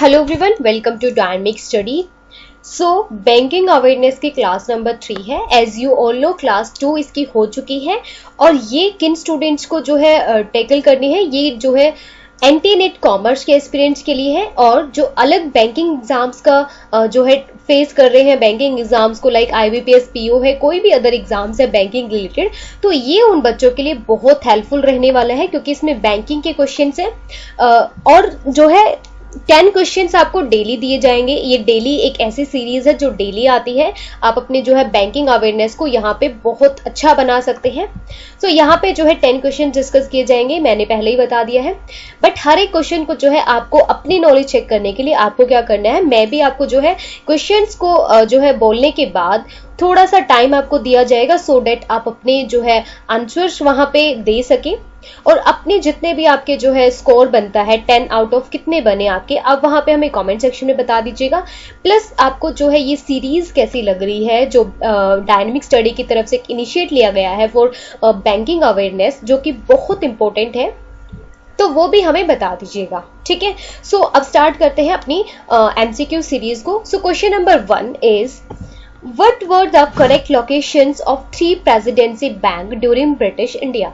Hello everyone, welcome to dynamic study. So banking awareness की class number 3 है। As you all know class 2 इसकी हो चुकी है और ये किन स्टूडेंट्स को जो है टैकल करनी है, ये जो है एंटी नेट कॉमर्स के एक्सपीरियंस के लिए है और जो अलग बैंकिंग एग्जाम्स का जो है फेस कर रहे हैं बैंकिंग एग्जाम्स को, लाइक आईबीपीएस पीओ है, कोई भी अदर एग्जाम्स है बैंकिंग रिलेटेड, तो ये उन बच्चों के लिए बहुत हेल्पफुल रहने वाला है क्योंकि इसमें बैंकिंग के क्वेश्चंस है और जो है 10 क्वेश्चंस आपको डेली दिए जाएंगे। ये डेली एक ऐसी सीरीज है जो डेली आती है। आप अपने जो है बैंकिंग अवेयरनेस को यहाँ पे बहुत अच्छा बना सकते हैं। सो यहाँ पे जो है 10 क्वेश्चन डिस्कस किए जाएंगे, मैंने पहले ही बता दिया है। बट हर एक क्वेश्चन को जो है आपको अपनी नॉलेज चेक करने के लिए आपको क्या करना है, मैं भी आपको जो है क्वेश्चंस को जो है बोलने के बाद थोड़ा सा टाइम आपको दिया जाएगा सो डेट आप अपने जो है आंसर्स वहां पे दे सके और अपने जितने भी आपके जो है स्कोर बनता है 10 आउट ऑफ कितने बने आपके, आप वहां पे हमें कमेंट सेक्शन में बता दीजिएगा। प्लस आपको जो है ये सीरीज कैसी लग रही है जो डायनेमिक स्टडी की तरफ से इनिशिएट लिया गया है फॉर बैंकिंग अवेयरनेस, जो कि बहुत इंपॉर्टेंट है, तो वो भी हमें बता दीजिएगा, ठीक है। सो अब स्टार्ट करते हैं अपनी एमसीक्यू सीरीज को। So question number 1 is What were the correct locations of 3 presidency bank during British India?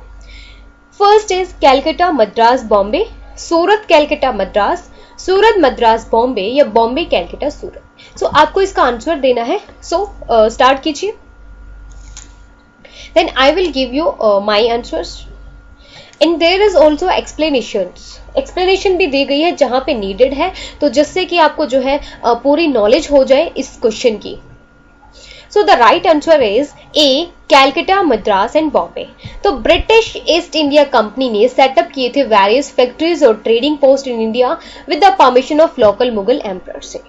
First is Calcutta, Madras, Bombay, सूरत, कैलकाटा, मद्रास, सूरत, मद्रास, बॉम्बे या बॉम्बे, कैलकाटा, सूरत। सो आपको इसका आंसर देना है। सो स्टार्ट कीजिए, then I will give you my answers and there is also explanation भी दी गई है जहां पे नीडेड है, तो जिससे कि आपको जो है पूरी नॉलेज हो जाए इस क्वेश्चन की। So the right answer is A, Calcutta, Madras and Bombay. तो ब्रिटिश ईस्ट इंडिया कंपनी ने सेटअप किए थे वेरियस फैक्ट्रीज और trading post in India with the permission of local Mughal emperor से।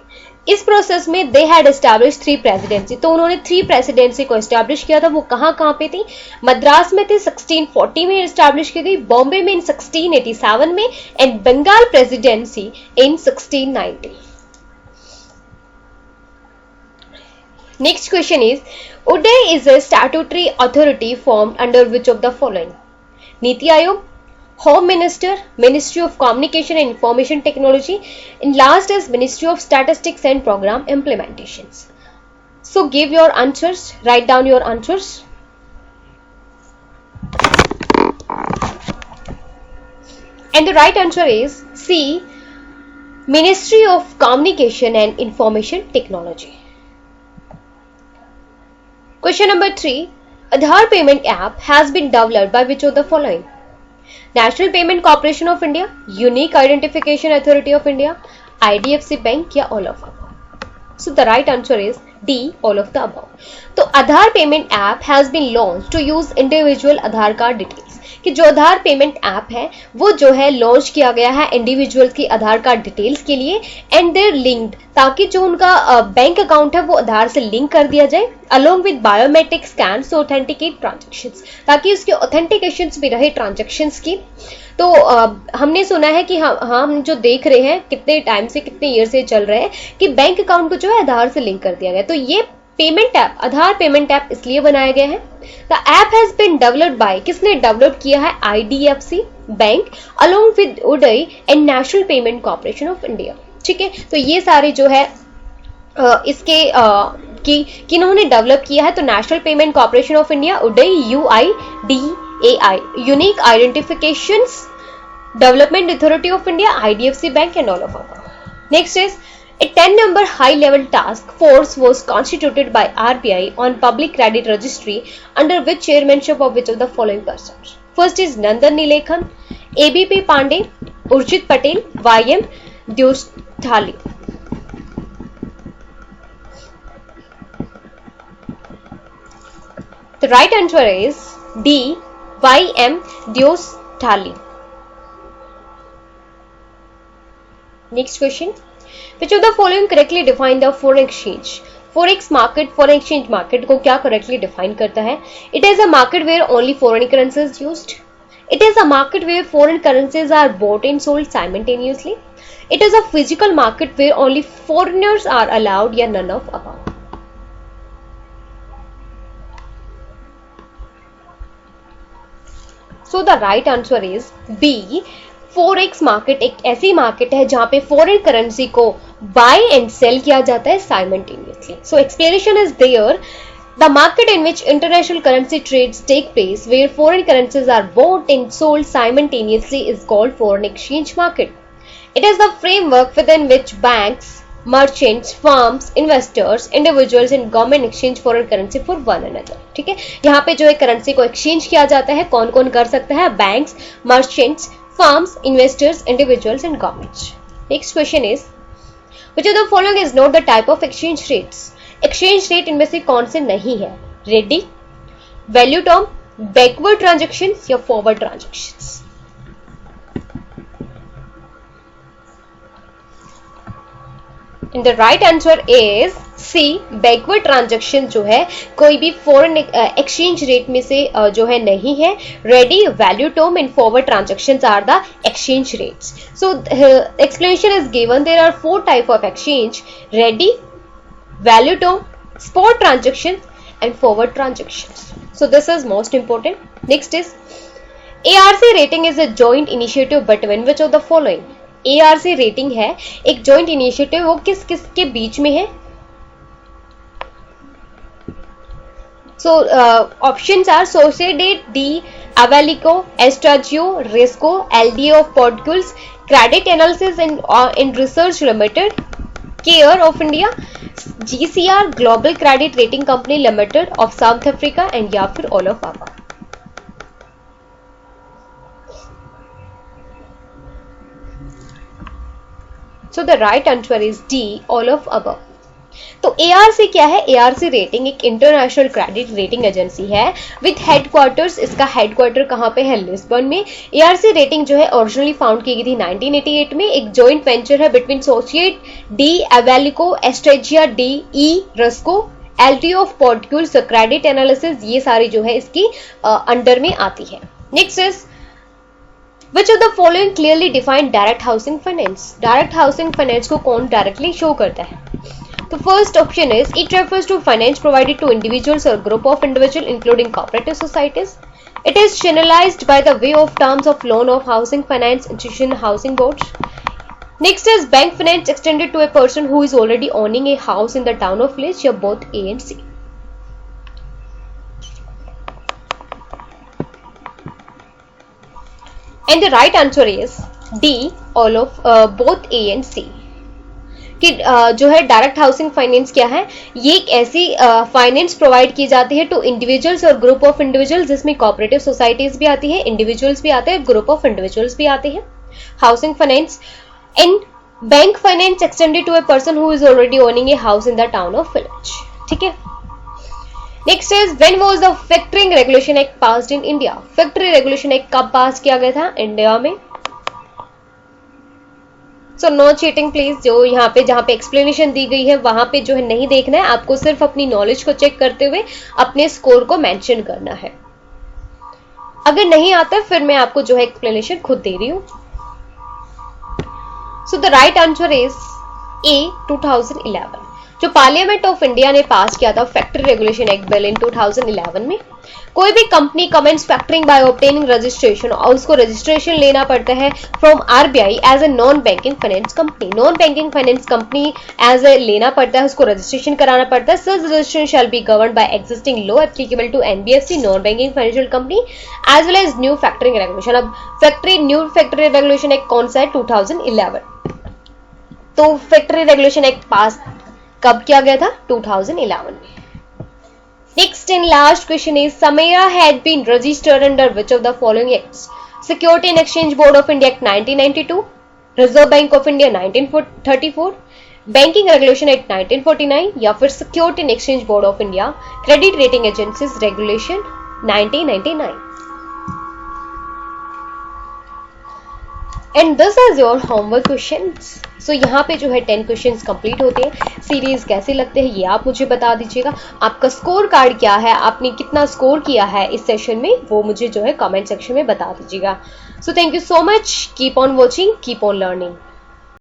इस प्रोसेस में दे हैड एस्टैब्लिश 3 प्रेसिडेंसी, तो उन्होंने 3 प्रेसिडेंसी को एस्टैब्लिश किया था। वो कहाँ कहाँ पे थी? मद्रास में थी 1640 में एस्टैब्लिश की गई, बॉम्बे में इन 1687 में and Bengal presidency in 1690। Next question is, UDAY is a statutory authority formed under which of the following? Niti Aayog, Home Minister, Ministry of Communication and Information Technology, and last is Ministry of Statistics and Program Implementations. So give your answers, write down your answers. And the right answer is C, Ministry of Communication and Information Technology. Question number 3. Aadhaar payment app has been developed by which of the following? National Payment Corporation of India, Unique Identification Authority of India, IDFC Bank या all of above? So the right answer is D, all of the above. तो Aadhaar payment app has been launch to use individual Aadhaar card details, कि जो आधार payment app है वो जो है launch किया गया है इंडिविजुअल्स की आधार कार्ड डिटेल्स के लिए एंड देयर लिंक्ड, ताकि जो उनका बैंक अकाउंट है वो आधार से लिंक कर दिया जाए along with biometric scan to authenticate transactions, ताकि उसके ऑथेंटिकेशंस भी रहे ट्रांजैक्शंस की। तो हमने सुना है कि हम जो देख रहे हैं कितने टाइम से, कितने ईयर से चल रहे हैं कि बैंक अकाउंट को जो है आधार से लिंक कर दिया गया। तो ये payment app, Aadhaar payment app इसलिए बनाया गया है। The app has been developed by, किसने डेवलप किया है? IDFC bank along with Uday and national payment corporation of India, ठीक है। तो ये सारे जो है इसके किन्होंने डेवलप किया है? तो national payment corporation of India, Uday, UIDAI, unique identifications development authority of India, IDFC bank and all of above. Next is a 10-member high-level task force was constituted by RBI on public credit registry under which chairmanship of which of the following persons? First is Nandan Nilekhan, ABP Pandey, Urjit Patel, YM Dewsthali. The right answer is D, YM Dewsthali. Next question. Which of the following correctly define the foreign exchange? Forex market, foreign exchange market को क्या correctly define करता है? It is a market where only foreign currencies used. It is a market where foreign currencies are bought and sold simultaneously. It is a physical market where only foreigners are allowed या none of above. So the right answer is B, forex market एक ऐसी market है जहां पे foreign currency को buy and sell किया जाता है simultaneously. So explanation is there. The market in which international currency trades take place, where foreign currencies are bought and sold simultaneously, is called foreign exchange market. It is the framework within which banks, merchants, firms, investors, individuals and government exchange foreign currency for one another. ठीक है, यहाँ पे जो है currency को exchange किया जाता है. कौन कौन कर सकता है? Banks, merchants, firms, investors, individuals and governments. Next question is which of the following is not the type of exchange rates? Exchange rate इनमें से कौन से नहीं है? Ready, value term, backward transaction या forward transaction? And the right answer is C, backward transaction जो है कोई भी फॉरेन एक्सचेंज रेट में से जो है नहीं है. Ready, value term and forward transactions are the exchange rates. So explanation is given. There are 4 type of exchange: ready, value term, spot transactions and forward transactions. So this is most important. Next is ARC rating is a joint initiative between which of the following? ARC rating है एक joint initiative, वो किस किस के बीच में है? So options are Sociedad de Avalico, Estragio, Risco, LDA of Portugal, Credit Analysis and Research Limited, Care of India, GCR global credit rating company limited of south Africa, and या फिर all of above. So the right answer is D, all of above. तो ARC क्या है? ARC rating एक international credit rating agency है with headquarters. इसका headquarter कहाँ पे है? लिस्बन में. एआरसी रेटिंग जो है ओरिजिनली फाउंड की गई थी 1988 में. एक जॉइंट वेंचर है बिटवीन सोसिएट डी एवेलिको, एस्ट्रेजिया डी ई रस्को, एलटी ऑफ पोर्टुगल, क्रेडिट एनालिसिस, ये सारी जो है इसकी अंडर में आती है. Next is Which of the following clearly define direct housing finance? Direct housing finance को कौन डायरेक्टली शो करता है? The first option is it refers to finance provided to individuals or group of individuals including cooperative societies. It is channelized by the way of terms of loan of housing finance institution housing boards. Next is bank finance extended to a person who is already owning a house in the town of village, या both A and C. And the right answer is D, all of both A and C. कि जो है direct housing finance क्या है? ये एक ऐसी finance provide की जाती है टू इंडिविजुअल्स और ग्रुप ऑफ इंडिविजुअल्स, जिसमें कोऑपरेटिव सोसाइटीज भी आती है, इंडिविजुअल्स भी आते हैं, ग्रुप ऑफ इंडिविजुअल्स भी आते हैं. Housing finance and bank finance extended to a person who is already owning a house in the town of village. ठीक है. Next is when was the factoring regulation act passed in India? Factory regulation act कब pass किया गया था India में? So no cheating please. जो यहाँ पे जहाँ पे एक्सप्लेनेशन दी गई है वहां पे जो है नहीं देखना है आपको, सिर्फ अपनी नॉलेज को चेक करते हुए अपने स्कोर को मेंशन करना है. अगर नहीं आता फिर मैं आपको जो है एक्सप्लेनेशन खुद दे रही हूं. So the right answer is A, 2011. जो पार्लियामेंट ऑफ इंडिया ने पास किया था factory regulation act bill in 2011 में. कोई भी company comments factoring by obtaining registration, और उसको रजिस्ट्रेशन लेना पड़ता है from RBI as a non banking finance company. Non banking finance company as a लेना पड़ता है, उसको रजिस्ट्रेशन कराना पड़ता है. Such registration shall be governed by existing law applicable to NBFC, non banking financial company, as well as new factoring regulation. अब new factory regulation act कौन सा है? 2011. तो फैक्टरी रेगुलेशन एक्ट पास कब किया गया था? 2011 में. Next and last question is Samera had been registered under which of the following acts? Security and Exchange Board of India Act 1992, Reserve Bank of India 1934, Banking Regulation Act 1949, या फिर Security and Exchange Board of India Credit Rating Agencies Regulation 1999. And this is your homework questions. So यहाँ पे जो है 10 questions complete होते हैं. Series कैसे लगते हैं ये आप मुझे बता दीजिएगा. आपका स्कोर कार्ड क्या है, आपने कितना स्कोर किया है इस सेशन में, वो मुझे जो है कमेंट सेक्शन में बता दीजिएगा. So thank you so much. Keep on watching, keep on learning.